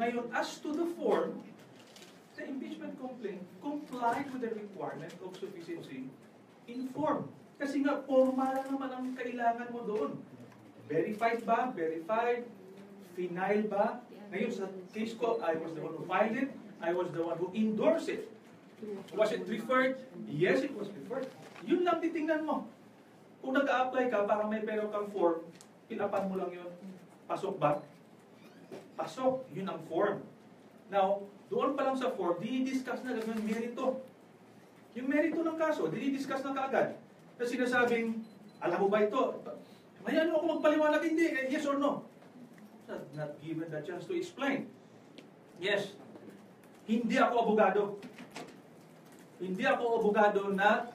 Ngayon, as to the form, the impeachment complaint complied with the requirement of sufficiency in form. Kasi nga, forma lang naman ang kailangan mo doon. Verified ba? Verified? Final ba? Ngayon, sa case ko, I was the one who filed it. I was the one who endorsed it. Was it referred? Yes, it was referred. Yun lang titingnan mo. Kung nag-a-apply ka para may pero kang form, pinapan mo lang yun. Pasok ba? Pasok. Yun ang form. Now, doon pa lang sa form, di-discuss na yung merito. Yung merito ng kaso, di-discuss na kaagad. Na sinasabing, alam mo ba ito? May ano ako magpaliwanag, hindi. Yes or no? Not given the chance to explain. Yes. Hindi ako abogado. Hindi ako abogado na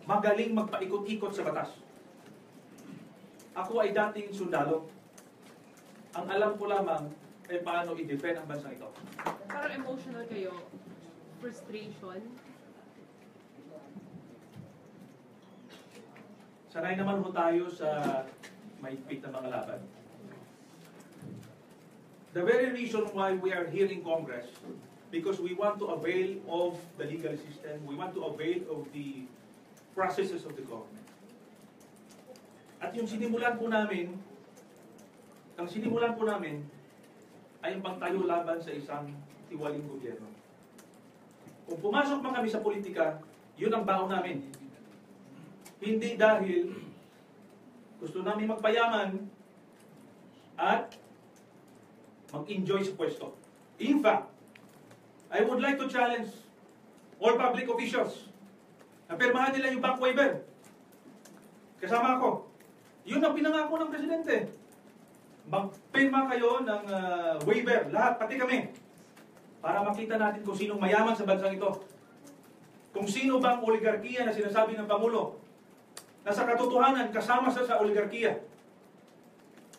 magaling magpaikot-ikot sa batas. Ako ay dating sundalo. Ang alam ko lamang ay paano i-defend ang bansang ito. Parang emotional kayo. Frustration. Sanay naman ho tayo sa mahigpit na mga laban. The very reason why we are here in Congress, because we want to avail of the legal system, we want to avail of the processes of the government. At yung sinimulan po namin, ay ang pagtayo laban sa isang tiwaling gobyerno. Kung pumasok man kami sa politika, yun ang baon namin. Hindi dahil gusto namin magpayaman at mag-enjoy sa pwesto. In fact, I would like to challenge all public officials na pirmahan nila yung bank waiver. Kasama ako. Yun ang pinangako ng Presidente. Magpirma kayo ng waiver, lahat, pati kami, para makita natin kung sinong mayaman sa bansang ito. Kung sino bang oligarkiya na sinasabi ng Pangulo, na sa katotohanan, kasama sa oligarkiya.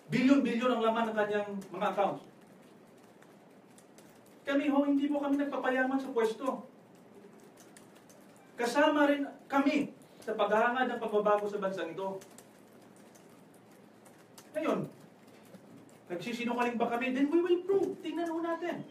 Bilyon-bilyon ang laman ng kanyang mga accounts. Kami ho, hindi po kami nagpapayaman sa pwesto. Kasama rin kami sa paghahangad ng pagbabago sa bansang ito. Ngayon, nagsisinungaling ba kami? Then we will prove. Tingnan ho natin.